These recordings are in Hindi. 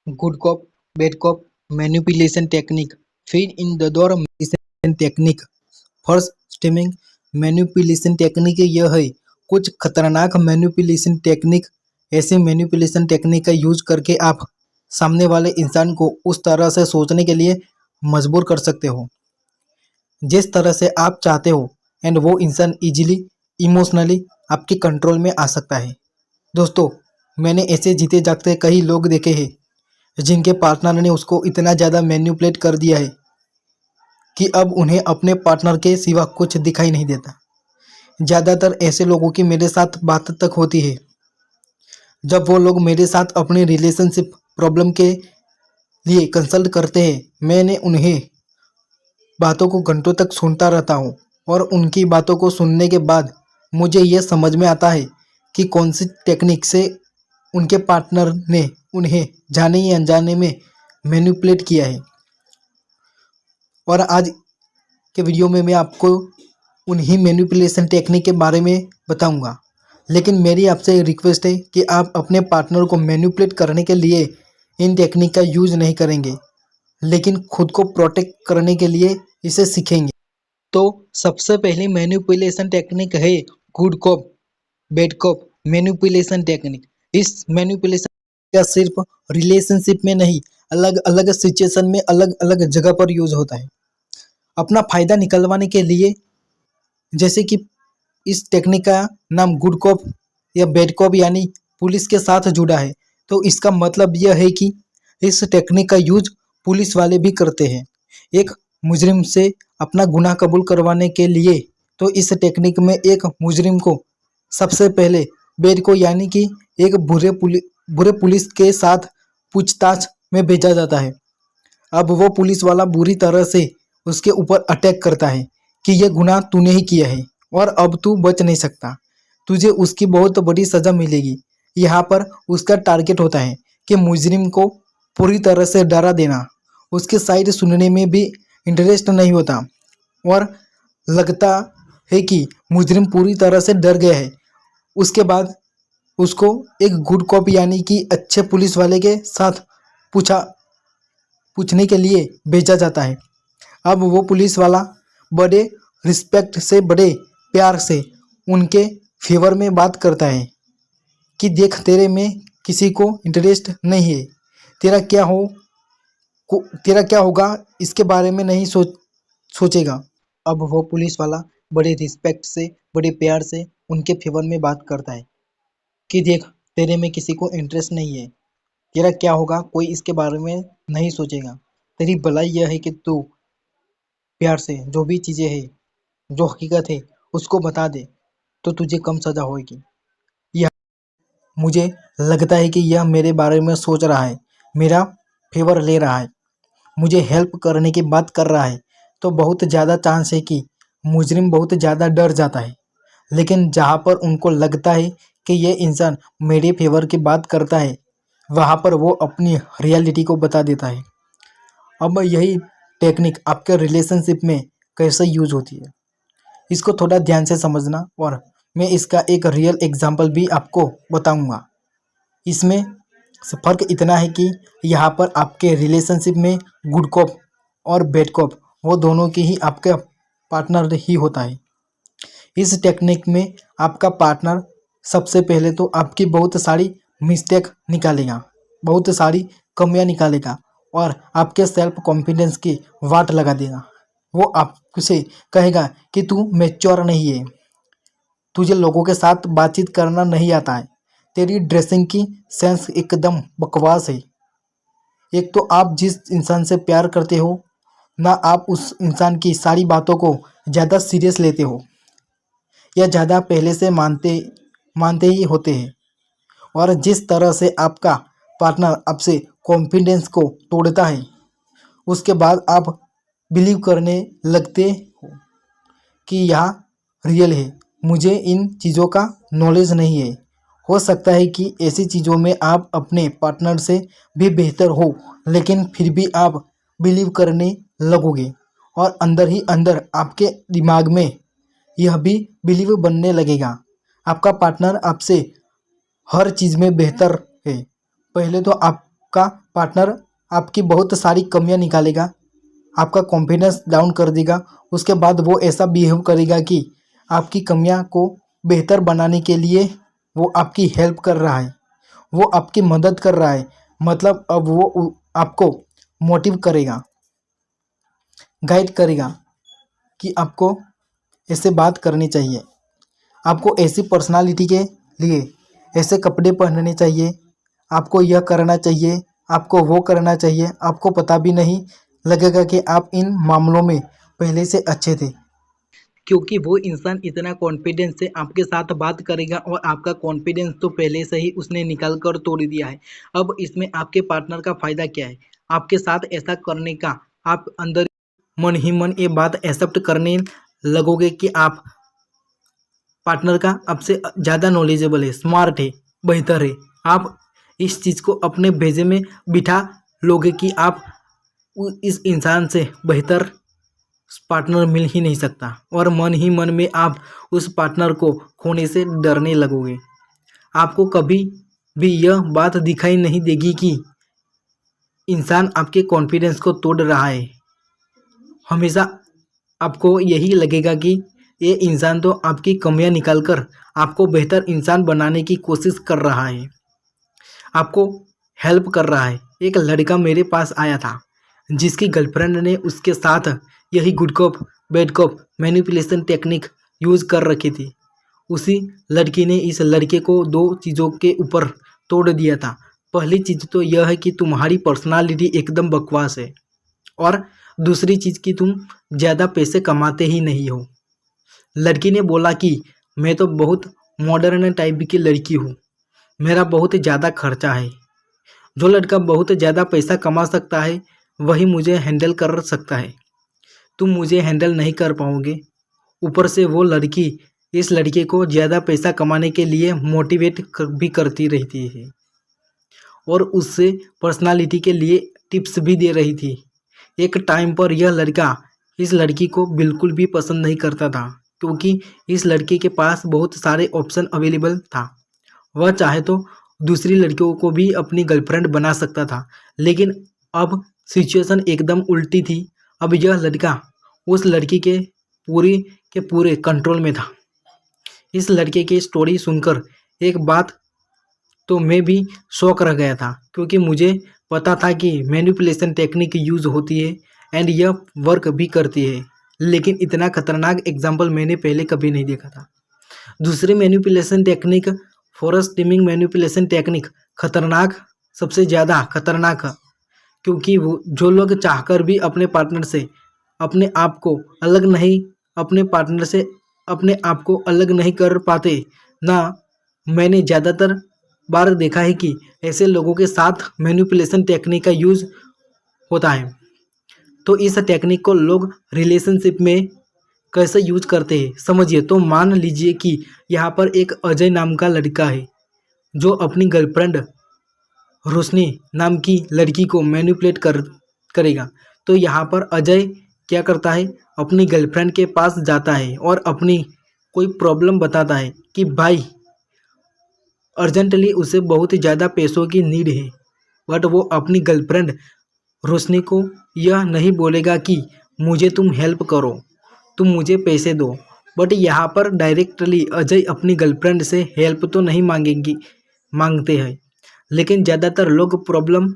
good cop, bad cop, manipulation technique. फिर इन द दौर manipulation technique. First stemming manipulation technique यह है कुछ खतरनाक मैनिपुलेशन टेक्निक। ऐसे मैनिपुलेशन टेक्निक का यूज करके आप सामने वाले इंसान को उस तरह से सोचने के लिए मजबूर कर सकते हो जिस तरह से आप चाहते हो एंड वो इंसान इजीली इमोशनली आपके कंट्रोल में आ सकता है। दोस्तों, मैंने ऐसे जीते जागते कई लोग देखे हैं जिनके पार्टनर ने उसको इतना ज़्यादा मैनिपुलेट कर दिया है कि अब उन्हें अपने पार्टनर के सिवा कुछ दिखाई नहीं देता। ज़्यादातर ऐसे लोगों की मेरे साथ बात तक होती है जब वो लोग मेरे साथ अपनी रिलेशनशिप प्रॉब्लम के लिए कंसल्ट करते हैं। मैंने उन्हें बातों को घंटों तक सुनता रहता हूँ और उनकी बातों को सुनने के बाद मुझे यह समझ में आता है कि कौन सी टेक्निक से उनके पार्टनर ने उन्हें जाने या अनजाने में मैनिपुलेट किया है। और आज के वीडियो में मैं आपको उन्हीं मैनिपुलेशन टेक्निक के बारे में बताऊंगा। लेकिन मेरी आपसे रिक्वेस्ट है कि आप अपने पार्टनर को मैनिपुलेट करने के लिए इन टेक्निक का यूज नहीं करेंगे, लेकिन खुद को प्रोटेक्ट करने के लिए इसे सीखेंगे। तो सबसे पहली मैनिपुलेशन टेक्निक है good cop bad cop manipulation technique. इस मैनिपुलेशन का सिर्फ रिलेशनशिप में नहीं, अलग अलग सिचुएशन में अलग अलग जगह पर यूज होता है अपना फायदा निकलवाने के लिए। जैसे कि इस टेक्निक का नाम गुड कॉप या बैड कॉप यानी पुलिस के साथ जुड़ा है, तो इसका मतलब यह है कि इस टेक्निक का यूज पुलिस वाले भी करते हैं एक मुजरिम से अपना गुनाह कबूल करवाने के लिए। तो इस टेक्निक में एक मुजरिम को सबसे पहले बैड को यानी कि एक बुरे पुलिस के साथ पूछताछ में भेजा जाता है। अब वो पुलिस वाला बुरी तरह से उसके ऊपर अटैक करता है कि यह गुनाह तूने ही किया है और अब तू बच नहीं सकता, तुझे उसकी बहुत बड़ी सज़ा मिलेगी। यहाँ पर उसका टारगेट होता है कि मुजरिम को पूरी तरह से डरा देना। उसके साइड सुनने में भी इंटरेस्ट नहीं होता और लगता है कि मुजरिम पूरी तरह से डर गया है। उसके बाद उसको एक गुड कॉप यानी कि अच्छे पुलिस वाले के साथ पूछने के लिए भेजा जाता है। अब वो पुलिस वाला बड़े रिस्पेक्ट से बड़े प्यार से उनके फेवर में बात करता है कि देख, तेरे में किसी को इंटरेस्ट नहीं है, तेरा क्या होगा इसके बारे में नहीं सोचेगा। अब वो पुलिस वाला बड़े रिस्पेक्ट से बड़े प्यार से उनके फेवर में बात करता है कि देख, तेरे में किसी को इंटरेस्ट नहीं है, तेरा क्या होगा कोई इसके बारे में नहीं सोचेगा। तेरी भलाई यह है कि तू प्यार से जो भी चीज़ें हैं, जो हकीकत है उसको बता दे, तो तुझे कम सज़ा होगी। यह मुझे लगता है कि यह मेरे बारे में सोच रहा है, मेरा फेवर ले रहा है, मुझे हेल्प करने की बात कर रहा है। तो बहुत ज़्यादा चांस है कि मुजरिम बहुत ज़्यादा डर जाता है। लेकिन जहाँ पर उनको लगता है कि ये इंसान मेरे फेवर की बात करता है, वहाँ पर वो अपनी रियलिटी को बता देता है। अब यही टेक्निक आपके रिलेशनशिप में कैसे यूज होती है, इसको थोड़ा ध्यान से समझना और मैं इसका एक रियल एग्जांपल भी आपको बताऊंगा। इसमें फ़र्क इतना है कि यहाँ पर आपके रिलेशनशिप में गुड कॉप और बैड कॉप वो दोनों की ही आपका पार्टनर ही होता है। इस टेक्निक में आपका पार्टनर सबसे पहले तो आपकी बहुत सारी मिस्टेक निकालेगा, बहुत सारी कमियां निकालेगा और आपके सेल्फ कॉन्फिडेंस की वाट लगा देगा। वो आपसे कहेगा कि तू मैच्योर नहीं है, तुझे लोगों के साथ बातचीत करना नहीं आता है, तेरी ड्रेसिंग की सेंस एकदम बकवास है। एक तो आप जिस इंसान से प्यार करते हो ना, आप उस इंसान की सारी बातों को ज़्यादा सीरियस लेते हो या ज़्यादा पहले से मानते ही होते हैं। और जिस तरह से आपका पार्टनर आपसे कॉन्फिडेंस को तोड़ता है, उसके बाद आप बिलीव करने लगते हो कि यह रियल है, मुझे इन चीज़ों का नॉलेज नहीं है। हो सकता है कि ऐसी चीज़ों में आप अपने पार्टनर से भी बेहतर हो, लेकिन फिर भी आप बिलीव करने लगोगे और अंदर ही अंदर आपके दिमाग में यह भी बिलीव बनने लगेगा आपका पार्टनर आपसे हर चीज़ में बेहतर है। पहले तो आपका पार्टनर आपकी बहुत सारी कमियां निकालेगा, आपका कॉन्फिडेंस डाउन कर देगा। उसके बाद वो ऐसा बिहेव करेगा कि आपकी कमियां को बेहतर बनाने के लिए वो आपकी हेल्प कर रहा है, वो आपकी मदद कर रहा है। मतलब अब वो आपको मोटिव करेगा, गाइड करेगा कि आपको ऐसे बात करनी चाहिए, आपको ऐसी पर्सनालिटी के लिए ऐसे कपड़े पहनने चाहिए, आपको यह करना चाहिए, आपको वो करना चाहिए। आपको पता भी नहीं लगेगा कि आप इन मामलों में पहले से अच्छे थे, क्योंकि वो इंसान इतना कॉन्फिडेंस से आपके साथ बात करेगा और आपका कॉन्फिडेंस तो पहले से ही उसने निकाल कर तोड़ दिया है। अब इसमें आपके पार्टनर का फायदा क्या है आपके साथ ऐसा करने का? आप अंदर मन ही मन ये बात एक्सेप्ट करने लगोगे कि आप पार्टनर का आपसे ज़्यादा नॉलेजेबल है, स्मार्ट है, बेहतर है। आप इस चीज़ को अपने भेजे में बिठा लोगे कि आप इस इंसान से बेहतर पार्टनर मिल ही नहीं सकता, और मन ही मन में आप उस पार्टनर को खोने से डरने लगोगे। आपको कभी भी यह बात दिखाई नहीं देगी कि इंसान आपके कॉन्फिडेंस को तोड़ रहा है। हमेशा आपको यही लगेगा कि ये इंसान तो आपकी कमियां निकालकर आपको बेहतर इंसान बनाने की कोशिश कर रहा है, आपको हेल्प कर रहा है। एक लड़का मेरे पास आया था जिसकी गर्लफ्रेंड ने उसके साथ यही good cop bad cop manipulation technique use कर रखी थी। उसी लड़की ने इस लड़के को दो चीज़ों के ऊपर तोड़ दिया था। पहली चीज़ तो यह है कि तुम्हारी पर्सनालिटी एकदम बकवास है, और दूसरी चीज़ कि तुम ज़्यादा पैसे कमाते ही नहीं हो। लड़की ने बोला कि मैं तो बहुत मॉडर्न टाइप की लड़की हूँ, मेरा बहुत ज़्यादा खर्चा है। जो लड़का बहुत ज़्यादा पैसा कमा सकता है वही मुझे हैंडल कर सकता है, तुम मुझे हैंडल नहीं कर पाओगे। ऊपर से वो लड़की इस लड़के को ज़्यादा पैसा कमाने के लिए मोटिवेट भी करती रहती है, और उससे पर्सनालिटी के लिए टिप्स भी दे रही थी। एक टाइम पर यह लड़का इस लड़की को बिल्कुल भी पसंद नहीं करता था, क्योंकि इस लड़के के पास बहुत सारे ऑप्शन अवेलेबल था। वह चाहे तो दूसरी लड़कियों को भी अपनी गर्लफ्रेंड बना सकता था, लेकिन अब सिचुएशन एकदम उल्टी थी। अब यह लड़का उस लड़की के पूरे कंट्रोल में था। इस लड़के की स्टोरी सुनकर एक बात तो मैं भी शॉक रह गया था, क्योंकि मुझे पता था कि मैनिपुलेशन टेक्निक यूज़ होती है एंड यह वर्क भी करती है, लेकिन इतना खतरनाक एग्जाम्पल मैंने पहले कभी नहीं देखा था। दूसरी manipulation technique forest teeming manipulation technique खतरनाक, सबसे ज़्यादा खतरनाक है, क्योंकि वो जो लोग चाहकर भी अपने पार्टनर से अपने आप को अलग नहीं अपने पार्टनर से अपने आप को अलग नहीं कर पाते ना। मैंने ज़्यादातर बार देखा है कि ऐसे लोगों के साथ मैनिपुलेशन टेक्निक का यूज़ होता है। तो इस टेक्निक को लोग रिलेशनशिप में कैसे यूज करते हैं समझिए। तो मान लीजिए कि यहाँ पर एक अजय नाम का लड़का है जो अपनी गर्लफ्रेंड रोशनी नाम की लड़की को मैनिपुलेट करेगा। तो यहाँ पर अजय क्या करता है, अपनी गर्लफ्रेंड के पास जाता है और अपनी कोई प्रॉब्लम बताता है कि भाई अर्जेंटली उसे बहुत ज़्यादा पैसों की नीड है। बट वो अपनी गर्लफ्रेंड रोशनी को यह नहीं बोलेगा कि मुझे तुम हेल्प करो, तुम मुझे पैसे दो। बट यहाँ पर डायरेक्टली अजय अपनी गर्लफ्रेंड से हेल्प तो नहीं मांगते हैं, लेकिन ज़्यादातर लोग प्रॉब्लम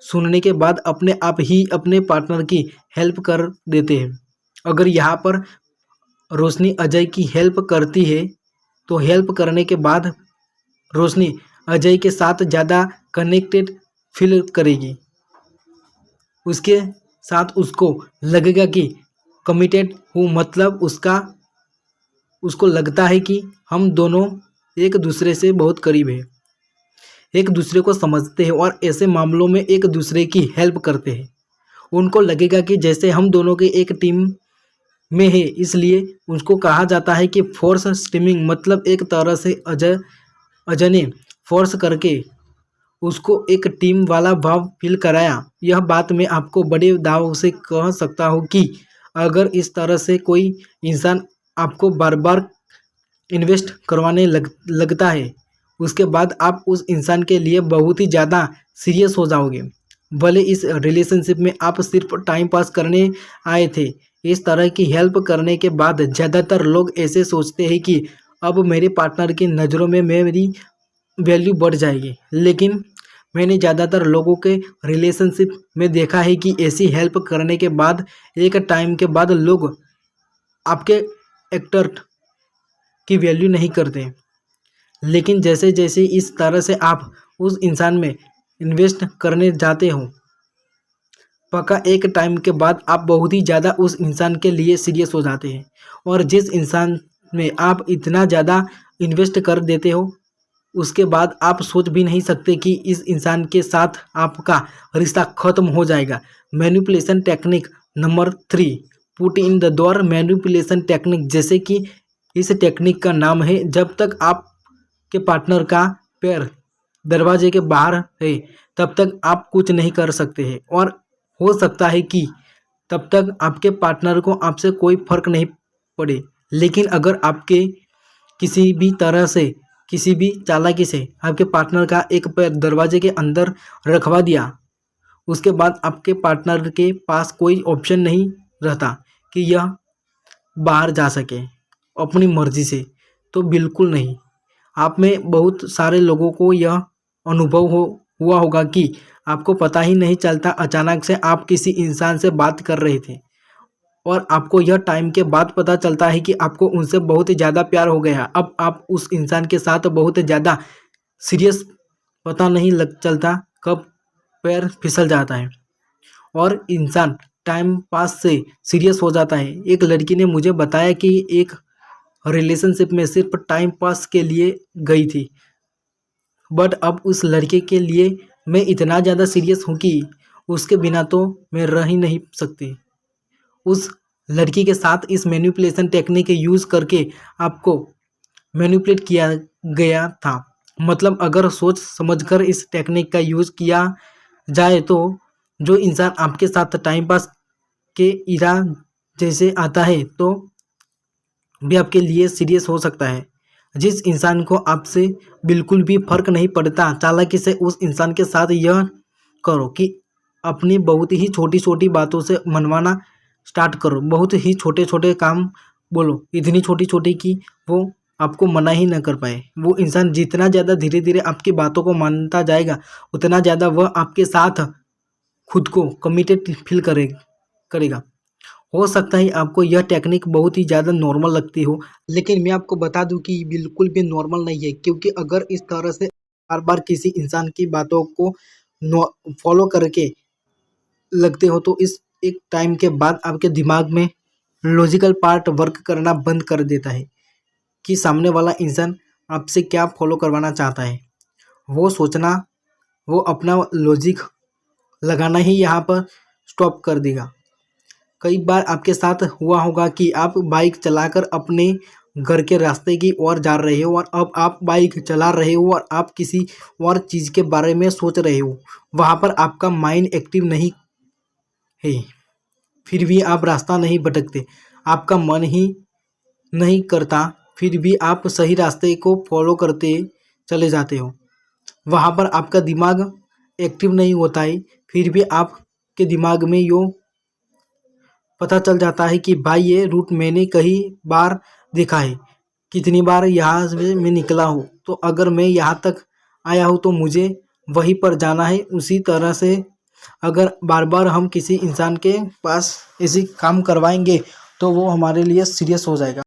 सुनने के बाद अपने आप ही अपने पार्टनर की हेल्प कर देते हैं। अगर यहाँ पर रोशनी अजय की हेल्प करती है तो हेल्प करने के बाद रोशनी अजय के साथ ज़्यादा कनेक्टेड फील करेगी, उसके साथ उसको लगेगा कि कमिटेड हूँ। मतलब उसको लगता है कि हम दोनों एक दूसरे से बहुत करीब है, एक दूसरे को समझते हैं और ऐसे मामलों में एक दूसरे की हेल्प करते हैं। उनको लगेगा कि जैसे हम दोनों के एक टीम में है, इसलिए उसको कहा जाता है कि फोर्स स्टीमिंग। मतलब एक तरह से अजय ने फोर्स करके उसको एक टीम वाला भाव फील कराया। यह बात मैं आपको बड़े दाव से कह सकता हूँ कि अगर इस तरह से कोई इंसान आपको बार बार इन्वेस्ट करवाने लगता है, उसके बाद आप उस इंसान के लिए बहुत ही ज़्यादा सीरियस हो जाओगे। भले इस रिलेशनशिप में आप सिर्फ टाइम पास करने आए थे। इस तरह की हेल्प करने के बाद ज़्यादातर लोग ऐसे सोचते हैं कि अब मेरे पार्टनर की नज़रों में मेरी वैल्यू बढ़ जाएगी। लेकिन मैंने ज़्यादातर लोगों के रिलेशनशिप में देखा है कि ऐसी हेल्प करने के बाद एक टाइम के बाद लोग आपके एक्टर की वैल्यू नहीं करते। लेकिन जैसे जैसे इस तरह से आप उस इंसान में इन्वेस्ट करने जाते हो, पक्का एक टाइम के बाद आप बहुत ही ज़्यादा उस इंसान के लिए सीरियस हो जाते हैं। और जिस इंसान में आप इतना ज़्यादा इन्वेस्ट कर देते हो, उसके बाद आप सोच भी नहीं सकते कि इस इंसान के साथ आपका रिश्ता खत्म हो जाएगा। Manipulation technique number 3, put in the door manipulation technique. जैसे कि इस टेक्निक का नाम है, जब तक आपके पार्टनर का पैर दरवाजे के बाहर है तब तक आप कुछ नहीं कर सकते हैं। और हो सकता है कि तब तक आपके पार्टनर को आपसे कोई फर्क नहीं पड़े। लेकिन अगर आपके किसी भी तरह से, किसी भी चालाकी से आपके पार्टनर का एक पैर दरवाजे के अंदर रखवा दिया, उसके बाद आपके पार्टनर के पास कोई ऑप्शन नहीं रहता कि यह बाहर जा सके अपनी मर्जी से, तो बिल्कुल नहीं। आप में बहुत सारे लोगों को यह अनुभव हुआ होगा कि आपको पता ही नहीं चलता, अचानक से आप किसी इंसान से बात कर रहे थे और आपको यह टाइम के बाद पता चलता है कि आपको उनसे बहुत ही ज़्यादा प्यार हो गया। अब आप उस इंसान के साथ बहुत ज़्यादा सीरियस, पता नहीं लग चलता कब पैर फिसल जाता है और इंसान टाइम पास से सीरियस हो जाता है। एक लड़की ने मुझे बताया कि एक रिलेशनशिप में सिर्फ टाइम पास के लिए गई थी, बट अब उस लड़के के लिए मैं इतना ज़्यादा सीरियस हूँ कि उसके बिना तो मैं रह ही नहीं सकती। उस लड़की के साथ इस मैनिपुलेशन टेक्निक यूज़ करके आपको मैनिपुलेट किया गया था। मतलब अगर सोच समझकर इस टेक्निक का यूज़ किया जाए तो जो इंसान आपके साथ टाइम पास के इरा जैसे आता है तो भी आपके लिए सीरियस हो सकता है। जिस इंसान को आपसे बिल्कुल भी फर्क नहीं पड़ता, चालाकी से उस इंसान के साथ यह करो कि अपनी बहुत ही छोटी छोटी बातों से मनवाना स्टार्ट करो। बहुत ही छोटे छोटे काम बोलो, इतनी छोटी छोटी कि वो आपको मना ही न कर पाए। वो इंसान जितना ज़्यादा धीरे धीरे आपकी बातों को मानता जाएगा, उतना ज़्यादा वह आपके साथ खुद को कमिटेड फील करेगा। हो सकता है आपको यह टेक्निक बहुत ही ज़्यादा नॉर्मल लगती हो, लेकिन मैं आपको बता दूं कि बिल्कुल भी नॉर्मल नहीं है। क्योंकि अगर इस तरह से बार बार किसी इंसान की बातों को फॉलो करके लगते हो तो इस एक टाइम के बाद आपके दिमाग में लॉजिकल पार्ट वर्क करना बंद कर देता है कि सामने वाला इंसान आपसे क्या फॉलो करवाना चाहता है। वो सोचना, वो अपना लॉजिक लगाना ही यहाँ पर स्टॉप कर देगा। कई बार आपके साथ हुआ होगा कि आप बाइक चलाकर अपने घर के रास्ते की ओर जा रहे हो और अब आप बाइक चला रहे हो और आप किसी और चीज़ के बारे में सोच रहे हो। वहाँ पर आपका माइंड एक्टिव नहीं है, फिर भी आप रास्ता नहीं भटकते, आपका मन ही नहीं करता, फिर भी आप सही रास्ते को फॉलो करते चले जाते हो। वहाँ पर आपका दिमाग एक्टिव नहीं होता है, फिर भी आपके दिमाग में यो पता चल जाता है कि भाई ये रूट मैंने कई बार देखा है, कितनी बार यहाँ से मैं निकला हूँ, तो अगर मैं यहाँ तक आया हूँ तो मुझे वहीं पर जाना है। उसी तरह से अगर बार बार हम किसी इंसान के पास ऐसी काम करवाएंगे तो वो हमारे लिए सीरियस हो जाएगा।